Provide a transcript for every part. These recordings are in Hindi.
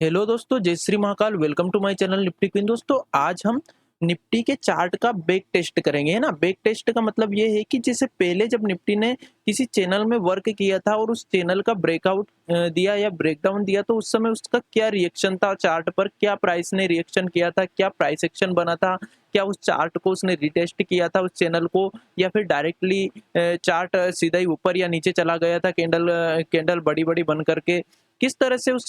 हेलो दोस्तों, जय Shri Mahakal. Welcome to my channel Nifty Queen. दोस्तों, आज हम निफ्टी के चार्ट का बैक टेस्ट करेंगे, है ना। बैक टेस्ट का मतलब ये है कि जैसे पहले जब निफ्टी ने किसी चैनल में वर्क किया था और उस चैनल का ब्रेकआउट दिया या ब्रेकडाउन दिया, तो उस समय उसका क्या रिएक्शन था चार्ट पर, क्या प्राइस ने रिएक्शन किया था, क्या प्राइस एक्शन बना था, क्या उस चार्ट को उसने रिटेस्ट किया था उस चैनल को, या फिर डायरेक्टली चार्ट सीधा ही ऊपर या नीचे चला गया था, कैंडल कैंडल बड़ी बड़ी बन करके किस तरह से उस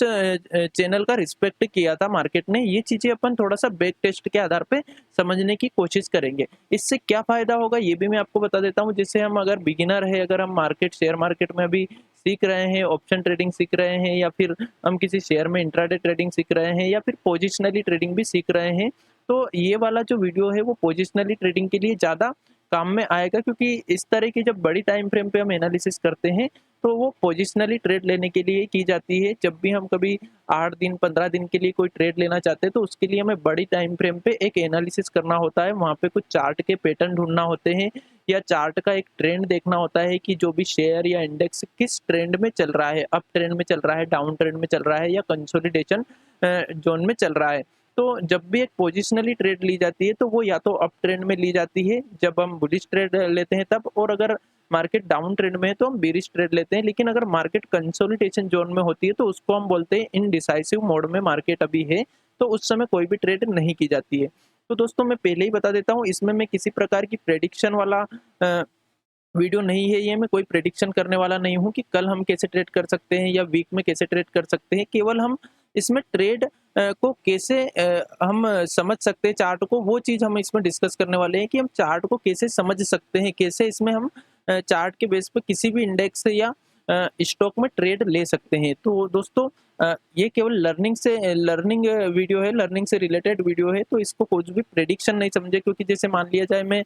चैनल का रिस्पेक्ट किया था मार्केट ने। ये चीजें अपन थोड़ा सा बैक टेस्ट के आधार पे समझने की कोशिश करेंगे। इससे क्या फायदा होगा ये भी मैं आपको बता देता हूँ। जैसे हम अगर बिगिनर है, अगर हम शेयर मार्केट में अभी सीख रहे हैं, ऑप्शन ट्रेडिंग सीख रहे हैं, या फिर हम किसी शेयर में इंट्राडे ट्रेडिंग सीख रहे हैं, या फिर पोजिशनली ट्रेडिंग भी सीख रहे हैं, तो ये वाला जो वीडियो है वो पोजिशनली ट्रेडिंग के लिए ज्यादा काम में आएगा। क्योंकि इस तरह की जब बड़ी टाइम फ्रेम पे हम एनालिसिस करते हैं तो वो पोजिशनली ट्रेड लेने के लिए की जाती है। जब भी हम कभी 8 दिन 15 दिन के लिए कोई ट्रेड लेना चाहते हैं तो उसके लिए हमें बड़ी टाइम फ्रेम पे एक एनालिसिस करना होता है। वहाँ पे कुछ चार्ट के पैटर्न ढूंढना होते हैं, या चार्ट का एक ट्रेंड देखना होता है कि जो भी शेयर या इंडेक्स किस ट्रेंड में चल रहा है, अप ट्रेंड में चल रहा है, डाउन ट्रेंड में चल रहा है, या कंसोलिडेशन जोन में चल रहा है। तो जब भी एक पोजिशनली ट्रेड ली जाती है तो वो या तो अप ट्रेंड में ली जाती है जब हम बुलिश ट्रेड लेते हैं तब, और अगर मार्केट डाउन ट्रेंड में है तो हम बेरिश ट्रेड लेते हैं। लेकिन अगर मार्केट कंसोलिडेशन जोन में होती है तो उसको हम बोलते हैं इनडिसाइसिव मोड में मार्केट अभी है, तो उस समय कोई भी ट्रेड नहीं की जाती है। तो दोस्तों, मैं पहले ही बता देता हूँ, इसमें मैं किसी प्रकार की प्रेडिक्शन वाला वीडियो नहीं है। ये मैं कोई प्रेडिक्शन करने वाला नहीं हूँ कि कल हम कैसे ट्रेड कर सकते हैं या वीक में कैसे ट्रेड कर सकते हैं। केवल हम इसमें ट्रेड को कैसे हम समझ सकते हैं, चार्ट को, वो चीज़ हम इसमें डिस्कस करने वाले हैं कि हम चार्ट को कैसे समझ सकते हैं, कैसे इसमें हम चार्ट के बेस पे किसी भी इंडेक्स या स्टॉक में ट्रेड ले सकते हैं। तो दोस्तों, ये केवल लर्निंग वीडियो है, लर्निंग से रिलेटेड वीडियो है, तो इसको कुछ भी प्रेडिक्शन नहीं समझे। क्योंकि जैसे मान लिया जाए मैं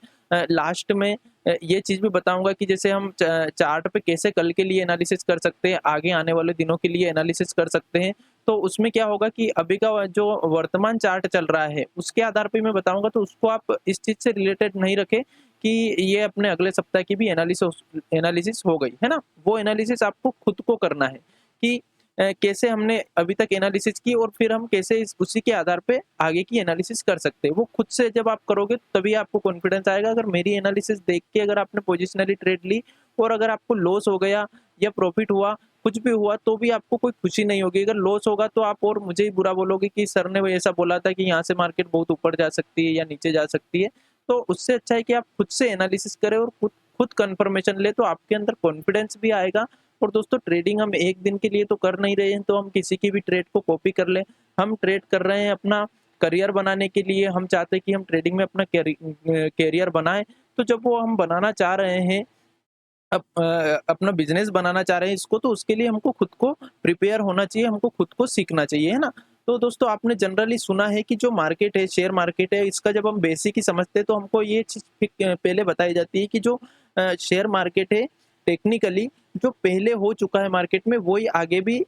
लास्ट में ये चीज़ भी बताऊंगा कि जैसे हम चार्ट पे कैसे कल के लिए एनालिसिस कर सकते हैं, आगे आने वाले दिनों के लिए एनालिसिस कर सकते हैं। तो उसमें क्या होगा कि अभी का जो वर्तमान चार्ट चल रहा है उसके आधार पे मैं बताऊंगा, तो उसको आप इस चीज़ से रिलेटेड नहीं रखें कि ये अपने अगले सप्ताह की भी एनालिसिस हो गई है ना। वो एनालिसिस आपको खुद को करना है कि कैसे हमने अभी तक एनालिसिस की और फिर हम कैसे उसी के आधार पे आगे की एनालिसिस कर सकते हैं। वो खुद से जब आप करोगे तभी आपको कॉन्फिडेंस आएगा। अगर मेरी एनालिसिस देख के अगर आपने पोजिशनली ट्रेड ली और अगर आपको लॉस हो गया या प्रॉफिट हुआ, कुछ भी हुआ, तो भी आपको कोई खुशी नहीं होगी। अगर लॉस होगा तो आप और मुझे ही बुरा बोलोगे कि सर ने ऐसा बोला था कि यहाँ से मार्केट बहुत ऊपर जा सकती है या नीचे जा सकती है। तो उससे अच्छा है कि आप खुद से एनालिसिस करें और खुद खुद कंफर्मेशन ले, तो आपके अंदर कॉन्फिडेंस भी आएगा। और दोस्तों, ट्रेडिंग हम एक दिन के लिए तो कर नहीं रहे हैं तो हम किसी की भी ट्रेड को कॉपी कर लें। हम ट्रेड कर रहे हैं अपना करियर बनाने के लिए। हम चाहते हैं कि हम ट्रेडिंग में अपना कैरियर बनाएं। तो जब वो हम बनाना चाह रहे हैं, अपना बिजनेस बनाना चाह रहे हैं इसको, तो उसके लिए हमको खुद को प्रिपेयर होना चाहिए, हमको खुद को सीखना चाहिए, है ना। तो दोस्तों, आपने जनरली सुना है कि जो मार्केट है, शेयर मार्केट है, इसका जब हम बेसिक ही समझते हैं तो हमको ये चीज पहले बताई जाती है कि जो शेयर मार्केट है, टेक्निकली जो पहले हो चुका है मार्केट में वही आगे भी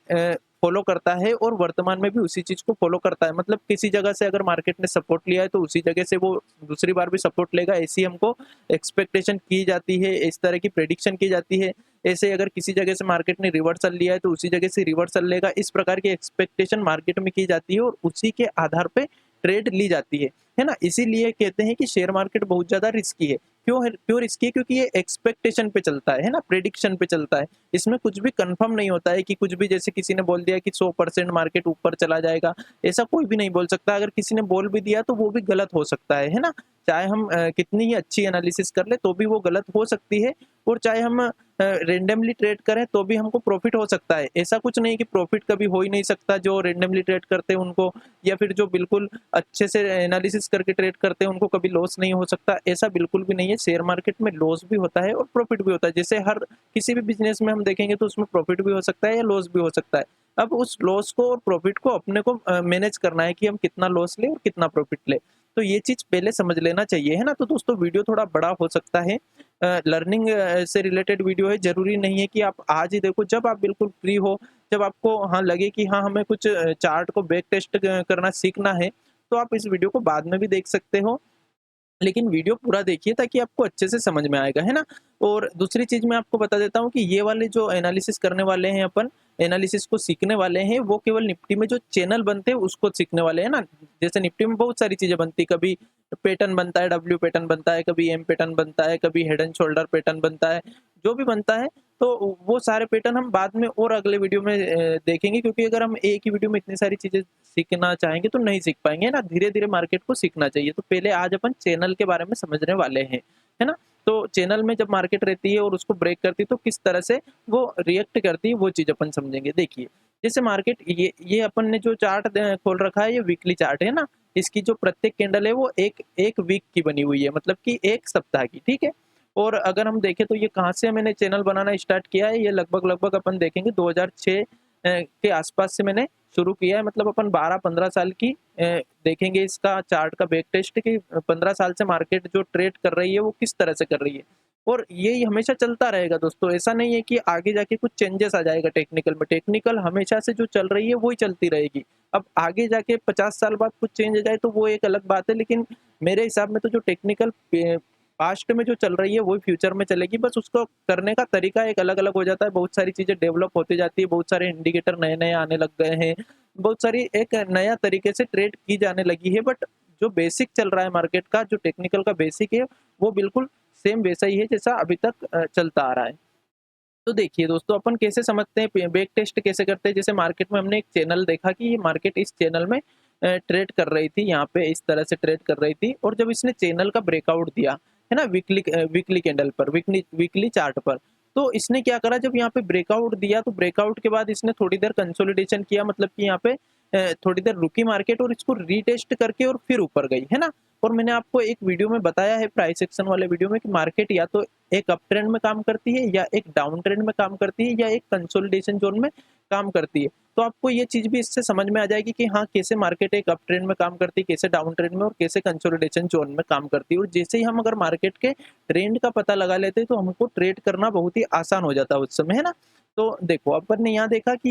फॉलो करता है और वर्तमान में भी उसी चीज को फॉलो करता है। मतलब किसी जगह से अगर मार्केट ने सपोर्ट लिया है तो उसी जगह से वो दूसरी बार भी सपोर्ट लेगा, ऐसी हमको एक्सपेक्टेशन की जाती है, इस तरह की प्रेडिक्शन की जाती है। ऐसे अगर किसी जगह से मार्केट ने रिवर्सल लिया है तो उसी जगह से रिवर्सल लेगा, इस प्रकार की एक्सपेक्टेशन मार्केट में की जाती है और उसी के आधार पे ट्रेड ली जाती है ना। इसीलिए कहते हैं कि शेयर मार्केट बहुत ज्यादा रिस्की है। क्यों रिस्की है? क्योंकि ये एक्सपेक्टेशन पे चलता है ना, प्रेडिक्शन पे चलता है। इसमें कुछ भी कंफर्म नहीं होता है कि कुछ भी, जैसे किसी ने बोल दिया कि 100% मार्केट ऊपर चला जाएगा, ऐसा कोई भी नहीं बोल सकता। अगर किसी ने बोल भी दिया तो वो भी गलत हो सकता है ना। चाहे हम कितनी ही अच्छी एनालिसिस कर ले तो भी वो गलत हो सकती है, और चाहे हम रेंडमली ट्रेड करें तो भी हमको प्रॉफिट हो सकता है। ऐसा कुछ नहीं कि प्रॉफिट कभी हो ही नहीं सकता जो रेंडमली ट्रेड करते हैं उनको, या फिर जो बिल्कुल अच्छे से एनालिसिस करके ट्रेड करते हैं उनको कभी लॉस नहीं हो सकता। ऐसा बिल्कुल भी नहीं है। शेयर मार्केट में लॉस भी होता है और प्रॉफिट भी होता है। जैसे हर किसी भी बिजनेस में हम देखेंगे तो उसमें प्रॉफिट भी हो सकता है या लॉस भी हो सकता है। अब उस लॉस को और प्रॉफिट को अपने को मैनेज करना है कि हम कितना लॉस ले और कितना प्रॉफिट ले। तो ये चीज पहले समझ लेना चाहिए, है ना। तो दोस्तों, वीडियो थोड़ा बड़ा हो सकता है, लर्निंग से रिलेटेड वीडियो है। जरूरी नहीं है कि आप आज ही देखो। जब आप बिल्कुल फ्री हो, जब आपको हाँ लगे कि हाँ हमें कुछ चार्ट को बैक टेस्ट करना सीखना है, तो आप इस वीडियो को बाद में भी देख सकते हो। लेकिन वीडियो पूरा देखिए ताकि आपको अच्छे से समझ में आएगा, है ना? और दूसरी चीज़ मैं आपको बता देता हूँ कि ये वाले जो एनालिसिस करने वाले हैं अपन, एनालिसिस को सीखने वाले हैं, वो केवल निफ्टी में जो चैनल बनते हैं उसको सीखने वाले हैं ना। जैसे निफ्टी में बहुत सारी चीज़ें बनती है, कभी पैटर्न बनता है, डब्ल्यू पैटर्न बनता है, कभी एम पैटर्न बनता है, कभी हेड एंड शोल्डर पैटर्न बनता है, जो भी बनता है, तो वो सारे पैटर्न हम बाद में और अगले वीडियो में देखेंगे, क्योंकि अगर हम एक ही वीडियो में इतनी सारी चीज़ें सीखना चाहेंगे तो नहीं सीख पाएँगे, है ना? धीरे-धीरे मार्केट को सीखना चाहिए। तो पहले आज अपन चैनल के बारे में समझने वाले हैं, है ना? तो चैनल में जब मार्केट रहती है और उसको ब्रेक करती है तो किस तरह से वो रिएक्ट करती है, वो चीज़ अपन समझेंगे। देखिए, जैसे मार्केट ये अपन ने जो चार्ट खोल रखा है, ये वीकली चार्ट है ना? इसकी जो प्रत्येक कैंडल है वो एक 1 वीक की बनी हुई है, मतलब कि 1 सप्ताह की, ठीक है? और अगर हम देखें तो ये कहाँ से मैंने चैनल बनाना स्टार्ट किया है, ये लगभग-लगभग अपन देखेंगे 2006 के आसपास से मैंने शुरू किया है, मतलब अपन 12-15 साल की देखेंगे इसका चार्ट का बैक टेस्ट कि 15 साल से मार्केट जो ट्रेड कर रही है वो किस तरह से कर रही है। और यही हमेशा चलता रहेगा दोस्तों, ऐसा नहीं है कि आगे जाके कुछ चेंजेस आ जाएगा टेक्निकल में, टेक्निकल हमेशा से जो चल रही है वही चलती रहेगी। अब आगे जाके 50 साल बाद कुछ चेंज हो जाए तो वो एक अलग बात है, लेकिन मेरे हिसाब में तो जो टेक्निकल पास्ट में जो चल रही है वही फ्यूचर में चलेगी, बस उसको करने का तरीका एक अलग-अलग हो जाता है, बहुत सारी चीज़ें डेवलप होती जाती है, बहुत सारे इंडिकेटर नए-नए आने लग गए हैं, बहुत सारी एक नया तरीके से ट्रेड की जाने लगी है, बट जो बेसिक चल रहा है मार्केट का, जो टेक्निकल का बेसिक है, वो बिल्कुल सेम वैसा ही है जैसा अभी तक चलता आ रहा है। तो देखिए दोस्तों, अपन कैसे समझते हैं, बैक टेस्ट कैसे करते हैं। जैसे मार्केट में हमने एक चैनल देखा कि ये मार्केट इस चैनल में ट्रेड कर रही थी, यहाँ पे इस तरह से ट्रेड कर रही थी, और जब इसने चैनल का ब्रेकआउट दिया, है ना, वीकली कैंडल पर, वीकली वीकली चार्ट पर, तो इसने क्या करा, जब यहाँ पे ब्रेकआउट दिया तो ब्रेकआउट के बाद इसने थोड़ी देर कंसोलिडेशन किया, मतलब कि यहाँ पे थोड़ी देर रुकी मार्केट और इसको रीटेस्ट करके और फिर ऊपर गई, है ना। और मैंने आपको एक वीडियो में बताया है, प्राइस एक्शन वाले वीडियो में, कि मार्केट या तो एक अप ट्रेंड में काम करती है, या एक डाउन ट्रेंड में काम करती है, या एक कंसोलिडेशन जोन में काम करती है। तो आपको ये चीज़ भी इससे समझ में आ जाएगी कि हाँ, कैसे मार्केट एक अप ट्रेंड में काम करती है, कैसे डाउन ट्रेंड में, और कैसे कंसोलिडेशन जोन में काम करती है। और जैसे ही हम अगर मार्केट के ट्रेंड का पता लगा लेते हैं तो हमको ट्रेड करना बहुत ही आसान हो जाता है उस समय, है ना। तो देखो, अपन ने यहाँ देखा कि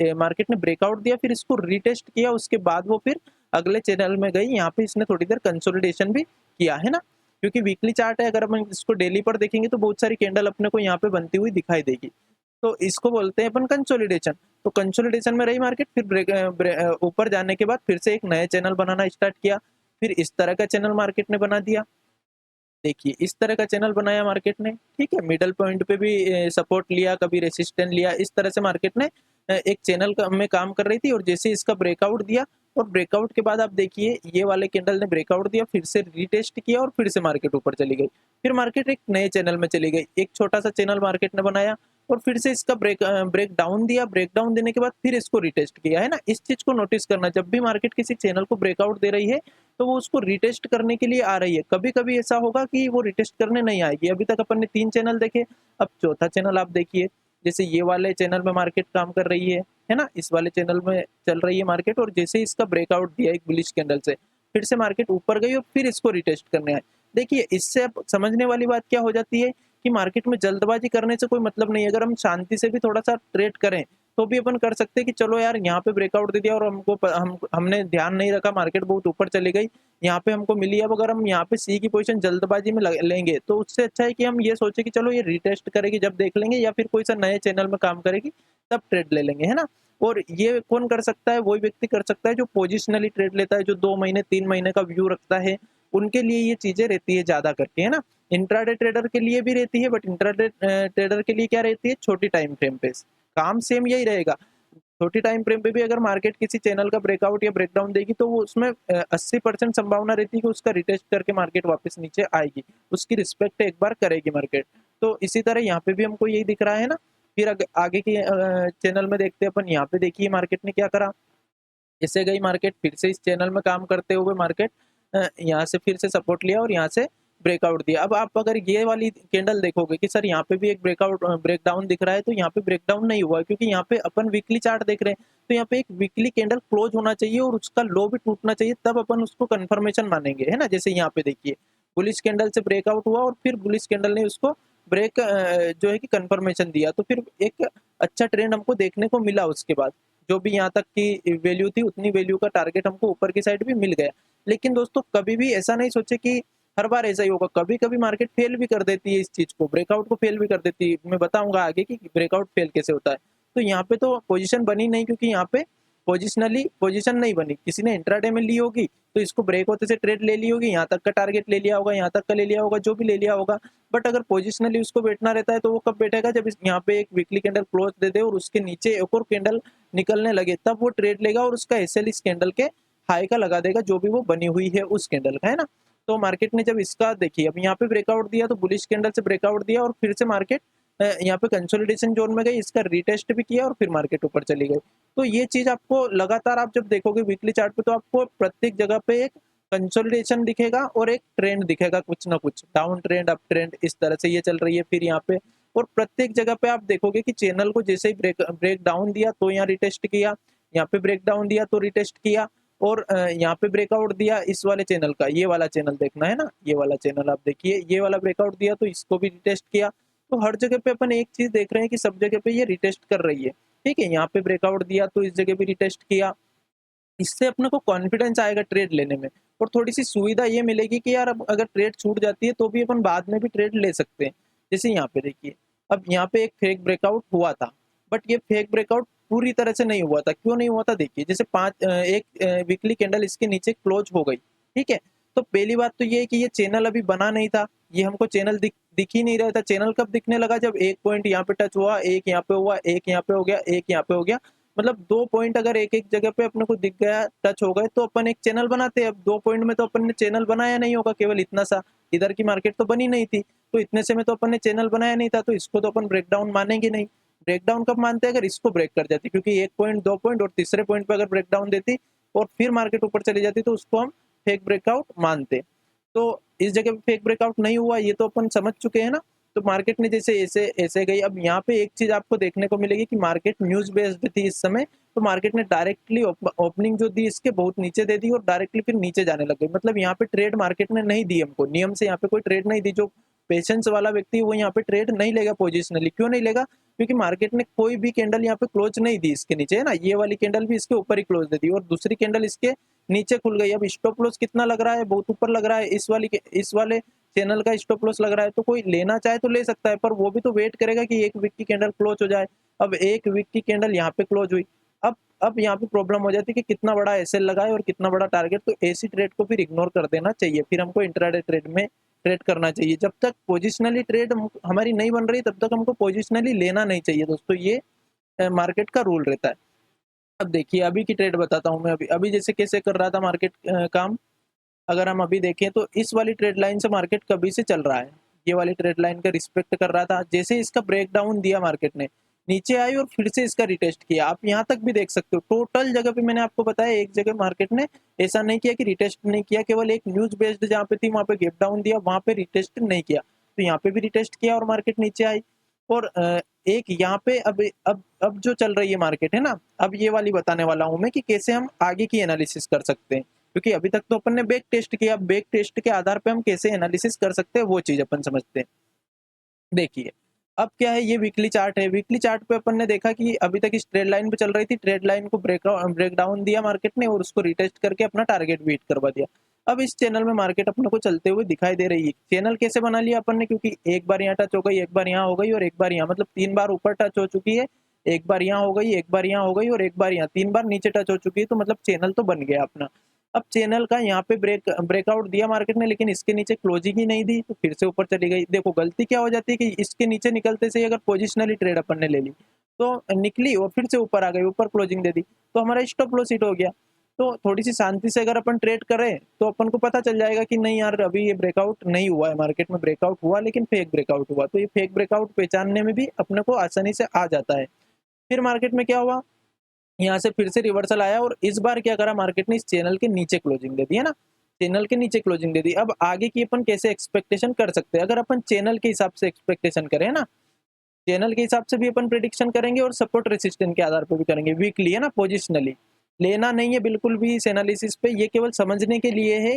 ये मार्केट ने ब्रेकआउट दिया, फिर इसको रीटेस्ट किया, उसके बाद वो फिर अगले चैनल में गई, यहाँ पे इसने थोड़ी देर कंसोलिडेशन भी किया, है ना। क्योंकि वीकली चार्ट है, अगर हम इसको डेली पर देखेंगे तो बहुत सारी कैंडल अपने को यहाँ पे बनती हुई दिखाई देगी। तो इसको बोलते हैं अपन कंसोलिडेशन। तो कंसोलिडेशन में रही मार्केट, फिर ऊपर जाने के बाद फिर से एक नया चैनल बनाना स्टार्ट किया, फिर इस तरह का चैनल मार्केट ने बना दिया। देखिए, इस तरह का चैनल बनाया मार्केट ने, ठीक है? मिडल पॉइंट पे भी सपोर्ट लिया, कभी रेजिस्टेंस लिया, इस तरह से मार्केट ने एक चैनल का में काम कर रही थी, और जैसे इसका ब्रेकआउट दिया, और ब्रेकआउट के बाद आप देखिए ये वाले कैंडल ने ब्रेकआउट दिया, फिर से रीटेस्ट किया, और फिर से मार्केट ऊपर चली गई। फिर मार्केट एक नए चैनल में चली गई, एक छोटा-सा चैनल मार्केट ने बनाया, और फिर से इसका ब्रेकडाउन दिया, ब्रेकडाउन देने के बाद फिर इसको रीटेस्ट किया, है ना? इस चीज़ को नोटिस करना, जब भी मार्केट किसी चैनल को ब्रेकआउट दे रही है, तो वो उसको रीटेस्ट करने के लिए आ रही है। कभी-कभी ऐसा होगा कि वो रीटेस्ट करने नहीं आएगी। अभी तक अपन ने 3 चैनल देखे, अब चौथा चैनल आप देखिए। जैसे ये वाले चैनल में मार्केट काम कर रही है ना? इस वाले चैनल में चल रही है मार्केट, और जैसे ही इसका ब्रेकआउट दिया एक बुलिश कैंडल से, फिर से मार्केट ऊपर गई और फिर इसको रीटेस्ट करने आई। देखिए, इससे अब समझने वाली बात क्या हो जाती है कि मार्केट में जल्दबाजी करने से कोई मतलब नहीं है। अगर हम शांति से भी थोड़ा-सा ट्रेड करें, तो भी अपन कर सकते हैं कि चलो यार, यहाँ पे ब्रेकआउट दे दिया और हमने ध्यान नहीं रखा, मार्केट बहुत ऊपर चली गई, यहाँ पे हमको मिली। अब अगर हम यहाँ पे सी की पोजीशन जल्दबाजी में लेंगे, तो उससे अच्छा है कि हम ये सोचे कि चलो ये रीटेस्ट करेगी जब देख लेंगे, या फिर कोई सा नए चैनल में काम करेगी तब ट्रेड ले लेंगे, है ना। और ये कौन कर सकता है? वही व्यक्ति कर सकता है जो पोजिशनली ट्रेड लेता है, जो 2 महीने 3 महीने का व्यू रखता है, उनके लिए ये चीजें रहती है ज्यादा करके, है ना। इंट्राडे ट्रेडर के लिए भी रहती है, बट इंट्राडे ट्रेडर के लिए क्या रहती है, छोटी टाइम फ्रेम पे काम सेम यही रहेगा। छोटी टाइम फ्रेम पे भी अगर मार्केट किसी चैनल का ब्रेकआउट या ब्रेकडाउन देगी, तो वो उसमें 80% संभावना रहती है कि उसका रिटेस्ट करके मार्केट वापस नीचे आएगी, उसकी रिस्पेक्ट एक बार करेगी मार्केट। तो इसी तरह यहाँ पे भी हमको यही दिख रहा है ना। फिर आगे की चैनल में देखते हैं अपन, यहाँ पे देखिए मार्केट ने क्या करा। इससे गई मार्केट, फिर से इस चैनल में काम करते हुए मार्केट यहाँ से फिर से सपोर्ट लिया और यहाँ से ब्रेकआउट दिया। अब आप अगर ये वाली कैंडल देखोगे कि सर यहाँ पे भी एक ब्रेकडाउन दिख रहा है, तो यहाँ पे ब्रेकडाउन नहीं हुआ, क्योंकि यहाँ पे अपन वीकली चार्ट देख रहे हैं। तो यहाँ पे एक वीकली कैंडल क्लोज होना चाहिए और उसका लो भी टूटना चाहिए, तब अपन उसको कंफर्मेशन मानेंगे, है ना। जैसे यहाँ पे देखिए, बुलिश कैंडल से ब्रेकआउट हुआ और फिर बुलिश कैंडल ने उसको ब्रेक जो है कि कंफर्मेशन दिया, तो फिर एक अच्छा ट्रेंड हमको देखने को मिला। उसके बाद जो भी यहाँ तक की वैल्यू थी, उतनी वैल्यू का टारगेट हमको ऊपर की साइड भी मिल गया। लेकिन दोस्तों, कभी भी ऐसा नहीं सोचे कि हर बार ऐसा ही होगा। कभी कभी मार्केट फेल भी कर देती है इस चीज को, ब्रेकआउट को फेल भी कर देती है। मैं बताऊंगा आगे कि ब्रेकआउट फेल कैसे होता है। तो यहाँ पे तो पोजीशन बनी नहीं, क्योंकि यहाँ पे पोजिशनली पोजीशन नहीं बनी, किसी ने इंट्राडे में ली होगी तो इसको ब्रेक होते से ट्रेड ले ली होगी, यहाँ तक का टारगेट ले लिया होगा, यहाँ तक का ले लिया होगा, जो भी ले लिया होगा। बट अगर पोजिशनली उसको बैठना रहता है तो वो कब बैठेगा, जब यहाँ पे एक वीकली कैंडल क्लोज दे दे और उसके नीचे एक और कैंडल निकलने लगे, तब वो ट्रेड लेगा और उसका एसएल इस कैंडल के हाई का लगा देगा, जो भी वो बनी हुई है उस कैंडल का, है ना। तो मार्केट ने जब इसका देखिए, अब यहाँ पे ब्रेकआउट दिया तो बुलिश कैंडल से ब्रेकआउट दिया और फिर से मार्केट यहाँ पे कंसोलिडेशन जोन में गई, इसका रीटेस्ट भी किया और फिर मार्केट ऊपर चली गई। तो ये चीज आपको लगातार आप जब देखोगे वीकली चार्ट पे, तो आपको प्रत्येक जगह पे एक कंसोलिडेशन दिखेगा और एक ट्रेंड दिखेगा, कुछ ना कुछ डाउन ट्रेंड अप ट्रेंड इस तरह से ये चल रही है फिर यहाँ पे। और प्रत्येक जगह पे आप देखोगे कि चैनल को जैसे ही ब्रेक डाउन दिया तो यहाँ रिटेस्ट किया, यहाँ पे ब्रेक डाउन दिया तो रिटेस्ट किया, और यहाँ पे ब्रेकआउट दिया इस वाले चैनल का, ये वाला चैनल देखना है ना, ये वाला चैनल आप देखिए, ये वाला ब्रेकआउट दिया तो इसको भी रिटेस्ट किया। तो हर जगह पे अपन एक चीज देख रहे हैं कि सब जगह पे ये रिटेस्ट कर रही है, ठीक है। यहाँ पे ब्रेकआउट दिया तो इस जगह भी रिटेस्ट किया। इससे अपने को कॉन्फिडेंस आएगा ट्रेड लेने में, और थोड़ी सी सुविधा ये मिलेगी कि यार अब अगर ट्रेड छूट जाती है तो भी अपन बाद में भी ट्रेड ले सकते हैं। जैसे यहाँ पे देखिए, अब यहाँ पे एक फेक ब्रेकआउट हुआ था, बट ये फेक ब्रेकआउट पूरी तरह से नहीं हुआ था। क्यों नहीं हुआ था देखिए, जैसे एक वीकली कैंडल इसके नीचे क्लोज हो गई, ठीक है। तो पहली बात तो ये है कि ये चैनल अभी बना नहीं था, ये हमको चैनल दिख ही नहीं रहा था। चैनल कब दिखने लगा, जब एक पॉइंट यहाँ पे टच हुआ, एक यहाँ पे हुआ, एक यहाँ पे हो गया, एक यहाँ पे हो गया, मतलब 2 पॉइंट अगर एक एक जगह पे अपने को दिख गया, टच हो गए, तो अपन एक चैनल बनाते हैं। अब 2 पॉइंट में तो अपन ने चैनल बनाया नहीं होगा, केवल इतना सा, इधर की मार्केट तो बनी नहीं थी, तो इतने से में तो अपन ने चैनल बनाया नहीं था, तो इसको तो अपन ब्रेकडाउन मानेंगे नहीं। ब्रेकडाउन कब मानते हैं, अगर इसको ब्रेक कर जाती, क्योंकि 1 पॉइंट 2 पॉइंट और तीसरे पॉइंट पे अगर ब्रेकडाउन देती और फिर मार्केट ऊपर चली जाती तो उसको हम फेक ब्रेकआउट मानते। तो इस जगह पे फेक ब्रेकआउट नहीं हुआ, ये तो अपन समझ चुके हैं ना। तो मार्केट ने जैसे ऐसे ऐसे गई। अब यहाँ पे एक चीज आपको देखने को मिलेगी कि मार्केट न्यूज बेस्ड थी इस समय, तो मार्केट ने डायरेक्टली ओपनिंग जो दी इसके बहुत नीचे दे दी और डायरेक्टली फिर नीचे जाने लग गई। मतलब यहाँ पे ट्रेड मार्केट ने नहीं दी हमको, नियम से यहाँ पे कोई ट्रेड नहीं दी। जो पेशेंस वाला व्यक्ति वो यहाँ पे ट्रेड नहीं लेगा पोजिशनली। क्यों नहीं लेगा, क्योंकि मार्केट ने कोई भी कैंडल यहाँ पे क्लोज नहीं दी इसके नीचे, है ना। ये वाली कैंडल भी इसके ऊपर ही क्लोज दे दी और दूसरी कैंडल इसके नीचे खुल गई। अब स्टॉप लॉस कितना लग रहा है, बहुत ऊपर लग रहा है, इस वाले चैनल का स्टॉप लॉस लग रहा है। तो कोई लेना चाहे तो ले सकता है, पर वो भी तो वेट करेगा कि एक वीक की कैंडल क्लोज हो जाए। अब एक वीक की कैंडल यहाँ पे क्लोज हुई, अब यहाँ पे प्रॉब्लम हो जाती है कि कितना बड़ा एसएल लगाए और कितना बड़ा टारगेट। तो ऐसी ट्रेड को फिर इग्नोर कर देना चाहिए, फिर हमको इंट्राडे ट्रेड में ट्रेड करना चाहिए। जब तक पोजिशनली ट्रेड हमारी नहीं बन रही तब तक हमको पोजिशनली लेना नहीं चाहिए दोस्तों, ये मार्केट का रूल रहता है। अब देखिए अभी की ट्रेड बताता हूँ मैं। अभी अभी जैसे कैसे कर रहा था मार्केट काम, अगर हम अभी देखें तो इस वाली ट्रेड लाइन से मार्केट कभी से चल रहा है, ये वाली ट्रेड लाइन का रिस्पेक्ट कर रहा था। जैसे इसका ब्रेक डाउन दिया मार्केट ने, नीचे आई और फिर से इसका रिटेस्ट किया। आप यहाँ तक भी देख सकते हो, टोटल जगह पे मैंने आपको बताया, एक जगह मार्केट ने ऐसा नहीं किया कि रिटेस्ट नहीं किया, केवल एक न्यूज बेस्ड जहाँ पे थी वहां पे गैप डाउन दिया, वहां पे रिटेस्ट नहीं किया। तो यहाँ पे भी रिटेस्ट किया और मार्केट नीचे आई। और एक यहाँ पे अब जो चल रही है मार्केट, है ना, अब ये वाली बताने वाला हूँ मैं कि कैसे हम आगे की एनालिसिस कर सकते हैं। क्योंकि अभी तक तो अपन ने बैक टेस्ट किया, बैक टेस्ट के आधार पे हम कैसे एनालिसिस कर सकते हैं वो चीज अपन समझते हैं। देखिए अब क्या है, ये वीकली चार्ट है। वीकली चार्ट पे अपन ने देखा कि अभी तक इस ट्रेड लाइन पे चल रही थी, ट्रेड लाइन को ब्रेक डाउन दिया मार्केट ने और उसको रिटेस्ट करके अपना टारगेट भी हिट करवा दिया। अब इस चैनल में मार्केट अपने को चलते हुए दिखाई दे रही है। चैनल कैसे बना लिया अपन ने, क्योंकि एक बार यहाँ टच हो गई, एक बार यहाँ हो गई और एक बार यहाँ, मतलब 3 बार ऊपर टच हो चुकी है, एक बार यहाँ हो गई, एक बार यहाँ हो गई और एक बार यहाँ, 3 बार नीचे टच हो चुकी है। तो मतलब चैनल तो बन गया अपना। अब चैनल का यहाँ पे ब्रेकआउट दिया मार्केट ने, लेकिन इसके नीचे क्लोजिंग ही नहीं दी, तो फिर से ऊपर चली गई। देखो गलती क्या हो जाती है कि इसके नीचे निकलते से अगर पोजिशनली ट्रेड अपन ने ले ली तो निकली और फिर से ऊपर आ गई, ऊपर क्लोजिंग दे दी, तो हमारा स्टॉप लॉस हिट हो गया। तो थोड़ी सी शांति से अगर अपन ट्रेड करें तो अपन को पता चल जाएगा कि नहीं यार अभी ये ब्रेकआउट नहीं हुआ है, मार्केट में ब्रेकआउट हुआ लेकिन फेक ब्रेकआउट हुआ। तो ये फेक ब्रेकआउट पहचानने में भी अपने को आसानी से आ जाता है। फिर मार्केट में क्या हुआ, यहाँ से फिर से रिवर्सल आया और इस बार क्या करा मार्केट ने, इस चैनल के नीचे क्लोजिंग दे दी, है ना, चैनल के नीचे क्लोजिंग दे दी। अब आगे की अपन कैसे एक्सपेक्टेशन कर सकते हैं, अगर अपन चैनल के हिसाब से एक्सपेक्टेशन करें ना, चैनल के हिसाब से भी अपन प्रिडिक्शन करेंगे और सपोर्ट रेसिस्टेंस के आधार पर भी करेंगे। वीकली, है ना, पोजिशनली लेना नहीं है बिल्कुल भी इस एनालिसिस पे, ये केवल समझने के लिए है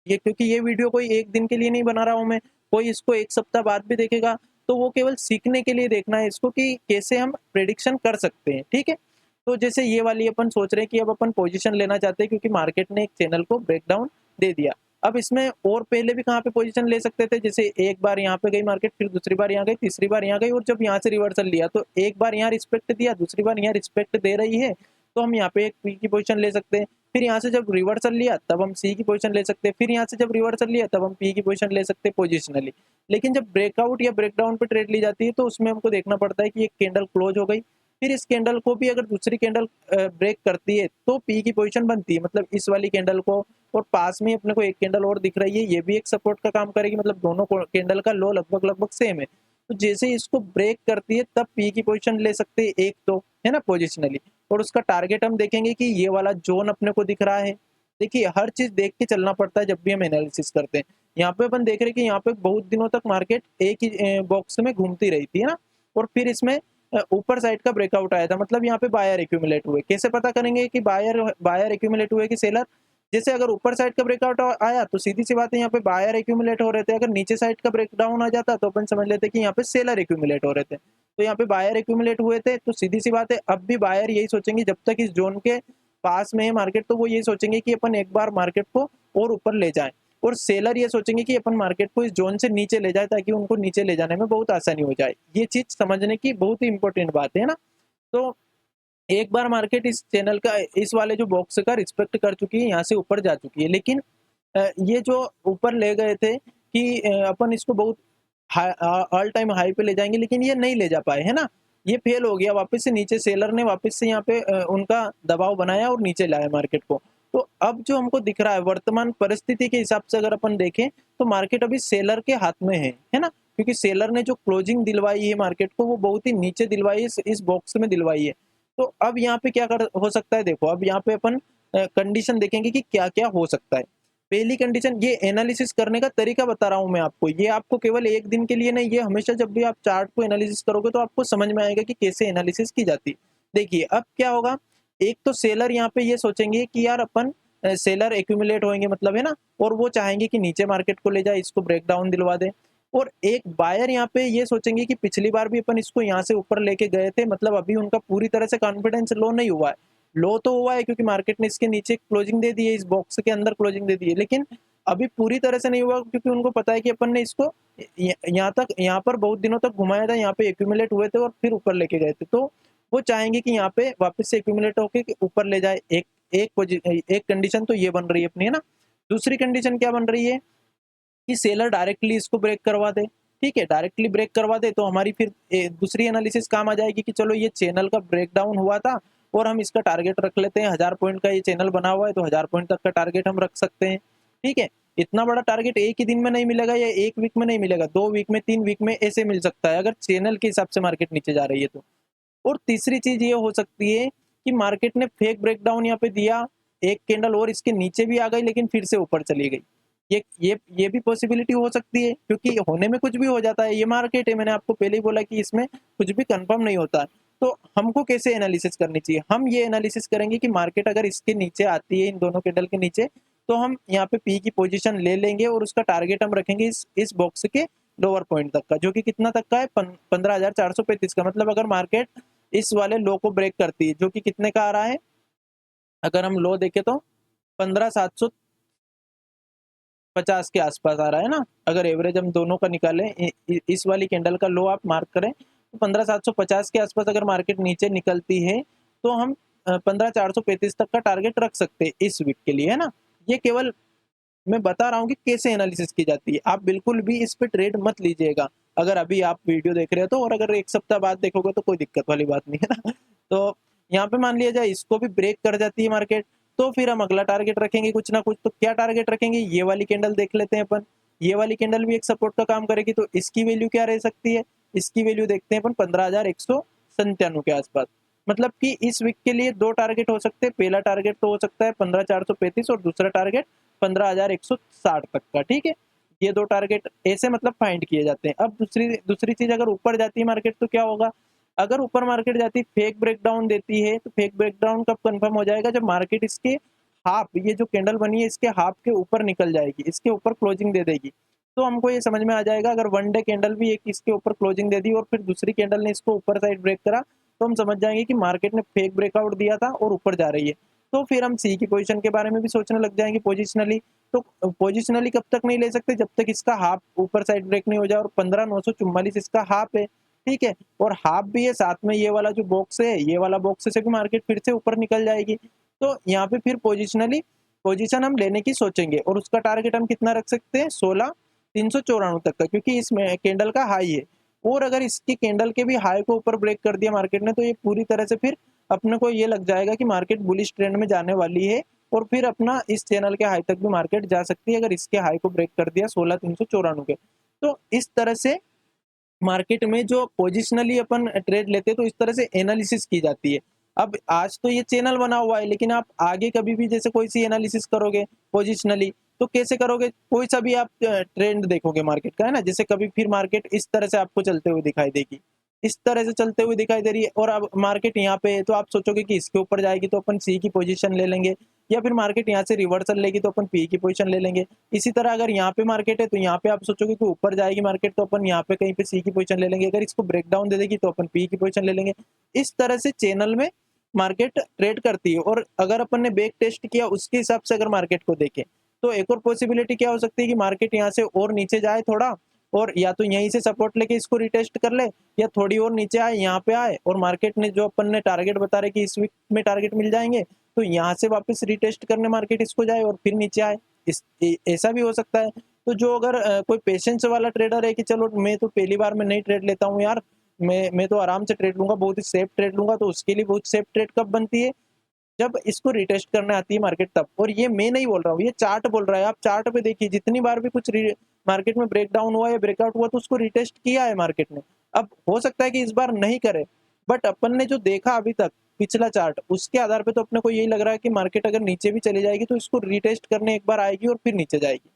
ये, क्योंकि ये वीडियो कोई एक दिन के लिए नहीं बना रहा हूँ मैं, कोई इसको 1 सप्ताह बाद भी देखेगा तो वो केवल सीखने के लिए देखना है इसको कि कैसे हम प्रिडिक्शन कर सकते हैं, ठीक है। तो जैसे ये वाली अपन सोच रहे हैं कि अब अपन पोजीशन लेना चाहते हैं क्योंकि मार्केट ने एक चैनल को ब्रेकडाउन दे दिया। अब इसमें और पहले भी कहाँ पे पोजीशन ले सकते थे, जैसे एक बार यहाँ पे गई मार्केट, फिर दूसरी बार यहाँ गई, तीसरी बार यहाँ गई, और जब यहाँ से रिवर्सल लिया तो एक बार यहाँ रिस्पेक्ट दिया, दूसरी बार यहाँ रिस्पेक्ट दे रही है, तो हम यहाँ पे एक पी की पोजीशन ले सकते हैं। फिर यहाँ से जब रिवर्सल लिया तब हम सी की पोजीशन ले सकते हैं, फिर यहाँ से जब रिवर्सल लिया तब हम पी की पोजीशन ले सकते हैं पोजिशनली। लेकिन जब ब्रेकआउट या ब्रेकडाउन पे ट्रेड ली जाती है तो उसमें हमको देखना पड़ता है कि एक कैंडल क्लोज हो गई, फिर इस कैंडल को भी अगर दूसरी कैंडल ब्रेक करती है तो पी की पोजीशन बनती है, मतलब इस वाली कैंडल को, और पास में अपने को एक कैंडल और दिख रही है, ये भी एक सपोर्ट का काम करेगी, मतलब दोनों कैंडल का लो लगभग लगभग सेम है। तो जैसे इसको ब्रेक करती है तब पी की पोजीशन ले सकते हैं एक, तो है ना पोजिशनली, और उसका टारगेट हम देखेंगे कि ये वाला जोन अपने को दिख रहा है। देखिए हर चीज देख के चलना पड़ता है जब भी हम एनालिसिस करते हैं। यहाँ पे अपन देख रहे हैं कि यहाँ पे बहुत दिनों तक मार्केट एक ही बॉक्स में घूमती रही थी, है ना, और फिर इसमें ऊपर साइड का ब्रेकआउट आया था, मतलब यहाँ पे बायर एक्यूमुलेट हुए। कैसे पता करेंगे कि बायर एक्यूमुलेट हुए कि सेलर? जैसे अगर ऊपर साइड का ब्रेकआउट आया तो सीधी सी बात है यहाँ पे बायर एक्यूमुलेट हो रहे थे, अगर नीचे साइड का ब्रेकडाउन आ जाता तो अपन समझ लेते कि यहाँ पे सेलर एक्यूमुलेट हो रहे थे। तो यहाँ पे बायर एक्यूमुलेट हुए थे, तो सीधी सी बात है अब भी बायर यही सोचेंगे जब तक इस जोन के पास में है मार्केट, तो वो यही सोचेंगे कि अपन एक बार मार्केट को और ऊपर ले जाए, और सेलर ये सोचेंगे कि अपन मार्केट को इस जोन से नीचे ले जाए ताकि उनको नीचे ले जाने में बहुत आसानी हो जाए। ये चीज समझने की बहुत ही इंपॉर्टेंट बात है ना। तो एक बार मार्केट इस चैनल का, इस वाले जो बॉक्स का रिस्पेक्ट कर चुकी है, यहाँ से ऊपर जा चुकी है, लेकिन ये जो ऊपर ले गए थे कि अपन इसको बहुत ऑल टाइम हाई पे ले जाएंगे, लेकिन ये नहीं ले जा पाए, है ना, ये फेल हो गया, वापस से नीचे सेलर ने वापस से यहाँ पे उनका दबाव बनाया और नीचे लाया मार्केट को। तो अब जो हमको दिख रहा है वर्तमान परिस्थिति के हिसाब से अगर अपन देखें तो मार्केट अभी सेलर के हाथ में है ना, क्योंकि सेलर ने जो क्लोजिंग दिलवाई है मार्केट को वो बहुत ही नीचे दिलवाई है, इस बॉक्स में दिलवाई है। तो अब यहाँ पे क्या हो सकता है, देखो अब यहाँ पे अपन कंडीशन देखेंगे कि क्या क्या हो सकता है। पहली कंडीशन, ये एनालिसिस करने का तरीका बता रहा हूं मैं आपको, ये आपको केवल एक दिन के लिए नहीं, ये हमेशा जब भी आप चार्ट को एनालिसिस करोगे तो आपको समझ में आएगा कि कैसे एनालिसिस की जाती है। देखिए अब क्या होगा, एक तो सेलर यहाँ पे ये सोचेंगे कि यार अपन सेलर एक्यूमुलेट होंगे, मतलब है ना, और वो चाहेंगे कि नीचे मार्केट को ले जाए, इसको ब्रेकडाउन दिलवा दे। और एक बायर यहाँ पे ये सोचेंगे कि पिछली बार भी अपन इसको यहाँ से ऊपर लेके गए थे, मतलब अभी उनका पूरी तरह से कॉन्फिडेंस लो नहीं हुआ है। लो तो हुआ है क्योंकि मार्केट ने इसके नीचे क्लोजिंग दे दी है, इस बॉक्स के अंदर क्लोजिंग दे दी है, लेकिन अभी पूरी तरह से नहीं हुआ क्योंकि उनको पता है कि अपन ने इसको यहाँ पर बहुत दिनों तक घुमाया था, यहाँ पे एक्यूमुलेट हुए थे और फिर ऊपर लेके गए थे। तो वो चाहेंगे कि यहाँ पे वापस से एक्यूमुलेट होके ऊपर ले जाए। एक कंडीशन तो ये बन रही है अपनी, है ना। दूसरी कंडीशन क्या बन रही है कि सेलर डायरेक्टली इसको ब्रेक करवा दे। ठीक है, डायरेक्टली ब्रेक करवा दे तो हमारी फिर दूसरी एनालिसिस काम आ जाएगी कि चलो ये चैनल का ब्रेकडाउन हुआ था और हम इसका टारगेट रख लेते हैं 1000 पॉइंट का, ये चैनल बना हुआ है तो 1000 पॉइंट तक का टारगेट हम रख सकते हैं। ठीक है, इतना बड़ा टारगेट एक ही दिन में नहीं मिलेगा या एक वीक में नहीं मिलेगा, 2 वीक में, 3 वीक में ऐसे मिल सकता है अगर चैनल के हिसाब से मार्केट नीचे जा रही है तो। और तीसरी चीज ये हो सकती है कि मार्केट ने फेक ब्रेकडाउन यहाँ पे दिया, एक कैंडल और इसके नीचे भी आ गई लेकिन फिर से ऊपर चली गई। ये भी पॉसिबिलिटी हो सकती है, क्योंकि होने में कुछ भी हो जाता है, ये मार्केट है, मैंने आपको पहले ही बोला कि इसमें कुछ भी कंफर्म नहीं होता है। तो हमको कैसे एनालिसिस करनी चाहिए, हम ये एनालिसिस करेंगे कि मार्केट अगर इसके नीचे आती है, इन दोनों कैंडल के नीचे, तो हम यहाँ पे पी की पोजीशन ले लेंगे और उसका टारगेट हम रखेंगे इस बॉक्स के लोअर पॉइंट तक का, जो कि कितना तक का है, 15,435 का। मतलब अगर मार्केट इस वाले लो को ब्रेक करती है, जो कि कितने का आ रहा है, अगर हम लो देखें तो 15,750 के आसपास आ रहा है ना। अगर एवरेज हम दोनों का निकालें, इस वाली कैंडल का लो आप मार्क करें तो 15,750 के आसपास अगर मार्केट नीचे निकलती है तो हम 15,435 तक का टारगेट रख सकते हैं इस वीक के लिए, है ना। ये केवल मैं बता रहा हूँ कि कैसे एनालिसिस की जाती है, आप बिल्कुल भी इस पे ट्रेड मत लीजिएगा अगर अभी आप वीडियो देख रहे हो तो, और अगर एक सप्ताह बाद देखोगे तो कोई दिक्कत वाली बात नहीं है ना। तो यहाँ पे मान लिया जाए इसको भी ब्रेक कर जाती है मार्केट, तो फिर हम अगला टारगेट रखेंगे कुछ ना कुछ। तो क्या टारगेट रखेंगे, ये वाली कैंडल देख लेते हैं अपन, ये वाली कैंडल भी एक सपोर्ट का काम करेगी, तो इसकी वैल्यू क्या रह सकती है, इसकी वैल्यू देखते हैं अपन 15,197 के आसपास। मतलब कि इस वीक के लिए 2 टारगेट हो सकते हैं, पहला टारगेट तो हो सकता है 15,435 और दूसरा टारगेट 15,160 तक का। ठीक है, ये 2 टारगेट ऐसे मतलब फाइंड किए जाते हैं। अब दूसरी चीज, अगर ऊपर जाती है मार्केट तो क्या होगा, अगर ऊपर मार्केट जाती फेक ब्रेकडाउन देती है तो फेक ब्रेकडाउन कब कंफर्म हो जाएगा, जब मार्केट इसके हाफ, ये जो कैंडल बनी है इसके हाफ के ऊपर निकल जाएगी, इसके ऊपर क्लोजिंग दे देगी, तो हमको ये समझ में आ जाएगा। अगर वन डे कैंडल भी एक इसके ऊपर क्लोजिंग दे दी और फिर दूसरी कैंडल ने इसको ऊपर साइड ब्रेक करा, तो हम समझ जाएंगे कि मार्केट ने फेक ब्रेकआउट दिया था और ऊपर जा रही है। तो फिर हम सी की पोजीशन के बारे में भी सोचने लग जाएंगे पोजिशनली। तो पोजिशनली कब तक नहीं ले सकते, जब तक इसका हाफ ऊपर साइड ब्रेक नहीं हो जाए, और 15,944 इसका हाफ है, ठीक है, और हाफ भी है, साथ में ये वाला जो बॉक्स है, ये वाला बॉक्स से भी मार्केट फिर से ऊपर निकल जाएगी। तो यहाँ पे फिर पोजिशनली पोजीशन हम लेने की सोचेंगे, और उसका टारगेट हम कितना रख सकते हैं, 16,394 तक का, क्योंकि इसमें कैंडल का हाई है। और अगर इसकी कैंडल के भी हाई को ऊपर ब्रेक कर दिया मार्केट ने, तो ये पूरी तरह से फिर अपने को ये लग जाएगा कि मार्केट बुलिश ट्रेंड में जाने वाली है, और फिर अपना इस चैनल के हाई तक भी मार्केट जा सकती है, अगर इसके हाई को ब्रेक कर दिया 16,394 के। तो इस तरह से मार्केट में जो पोजिशनली अपन ट्रेड लेते हैं, तो इस तरह से एनालिसिस की जाती है। अब आज तो ये चैनल बना हुआ है, लेकिन आप आगे कभी भी जैसे कोई सी एनालिसिस करोगे पोजिशनली, तो कैसे करोगे, कोई सा भी आप ट्रेंड देखोगे मार्केट का, है ना, जैसे कभी फिर मार्केट इस तरह से आपको चलते हुए दिखाई देगी, इस तरह से चलते हुए दिखाई दे रही है, और अब मार्केट यहाँ पे है, तो आप सोचोगे कि इसके ऊपर जाएगी तो अपन सी की पोजीशन ले लेंगे, या फिर मार्केट यहाँ से रिवर्सल लेगी तो अपन पी की पोजीशन ले लेंगे। इसी तरह अगर यहाँ पे मार्केट है, तो यहाँ पे आप सोचोगे कि ऊपर जाएगी मार्केट, तो अपन यहाँ पे कहीं पे सी की पोजीशन ले लेंगे, अगर इसको ब्रेकडाउन दे देगी तो अपन पी की पोजीशन ले लेंगे। इस तरह से चैनल में मार्केट ट्रेड करती है। और अगर अपन ने बैक टेस्ट किया उसके हिसाब से अगर मार्केट को देखें, तो एक और पॉसिबिलिटी क्या हो सकती है कि मार्केट यहाँ से और नीचे जाए थोड़ा, और या तो यहीं से सपोर्ट लेके इसको रिटेस्ट कर ले, या थोड़ी और नीचे आए, यहाँ पे आए, और मार्केट ने जो अपन ने टारगेट बता रहे कि इस वीक में टारगेट मिल जाएंगे, तो यहाँ से वापस रिटेस्ट करने मार्केट इसको जाए और फिर नीचे आए। ऐसा भी हो सकता है। तो जो अगर कोई पेशेंस वाला ट्रेडर है कि चलो मैं तो पहली बार में नहीं ट्रेड लेता हूँ यार, मैं तो आराम से ट्रेड लूंगा, बहुत ही सेफ ट्रेड लूंगा, तो उसके लिए बहुत सेफ ट्रेड कब बनती है, जब इसको रिटेस्ट करने आती है मार्केट तब। और ये मैं नहीं बोल रहा हूँ, ये चार्ट बोल रहा है। आप चार्ट पे देखिए, जितनी बार भी कुछ मार्केट में ब्रेकडाउन हुआ या ब्रेकआउट हुआ, तो उसको रिटेस्ट किया है मार्केट ने। अब हो सकता है कि इस बार नहीं करे, बट अपन ने जो देखा अभी तक पिछला चार्ट, उसके आधार पे तो अपने को यही लग रहा है कि मार्केट अगर नीचे भी चली जाएगी तो इसको रिटेस्ट करने एक बार आएगी और फिर नीचे जाएगी।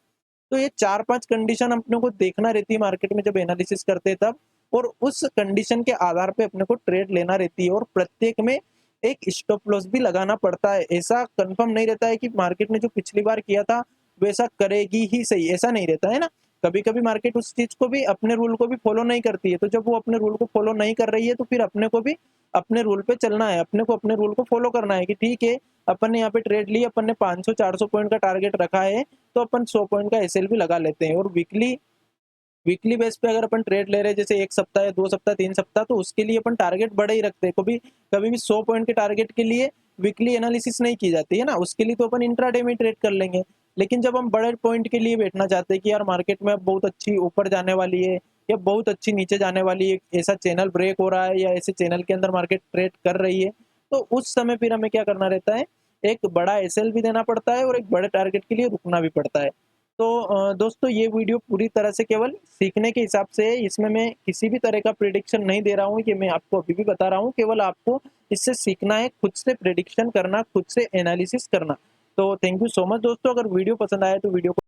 तो ये 4-5 कंडीशन अपने को देखना रहती है मार्केट में जब एनालिसिस करते हैं तब, और उस कंडीशन के आधार पे अपने को ट्रेड लेना रहती है, और प्रत्येक में एक स्टॉप लॉस भी लगाना पड़ता है। ऐसा कंफर्म नहीं रहता है कि मार्केट ने जो पिछली बार किया था वैसा करेगी ही सही, ऐसा नहीं रहता है ना। कभी कभी मार्केट उस चीज को भी, अपने रूल को भी फॉलो नहीं करती है, तो जब वो अपने रूल को फॉलो नहीं कर रही है, तो फिर अपने को भी अपने रूल पे चलना है, अपने को अपने रूल को फॉलो करना है कि ठीक है, अपन ने यहाँ पे ट्रेड ली, अपन ने 500-400 पॉइंट का टारगेट रखा है, तो अपन 100 पॉइंट का एसएल भी लगा लेते हैं। और वीकली वीकली बेस पे अगर अपन ट्रेड ले रहे हैं, जैसे 1 सप्ताह या 2 सप्ताह 3 सप्ताह, तो उसके लिए अपन टारगेट बड़े ही रखते हैं। कभी कभी भी 100 पॉइंट के टारगेट के लिए वीकली एनालिसिस नहीं की जाती है ना, उसके लिए तो अपन इंट्राडे में ट्रेड कर लेंगे। लेकिन जब हम बड़े पॉइंट के लिए बैठना चाहते हैं कि यार मार्केट में अब बहुत अच्छी ऊपर जाने वाली है या बहुत अच्छी नीचे जाने वाली है, ऐसा चैनल ब्रेक हो रहा है या ऐसे चैनल के अंदर मार्केट ट्रेड कर रही है, तो उस समय फिर हमें क्या करना रहता है, एक बड़ा एसएल भी देना पड़ता है और एक बड़े टारगेट के लिए रुकना भी पड़ता है। तो दोस्तों, ये वीडियो पूरी तरह से केवल सीखने के हिसाब से है, इसमें मैं किसी भी तरह का प्रेडिक्शन नहीं दे रहा हूँ, कि मैं आपको अभी भी बता रहा हूँ, केवल आपको इससे सीखना है, खुद से प्रेडिक्शन करना, खुद से एनालिसिस करना। तो थैंक यू सो मच दोस्तों। अगर वीडियो पसंद आया तो वीडियो को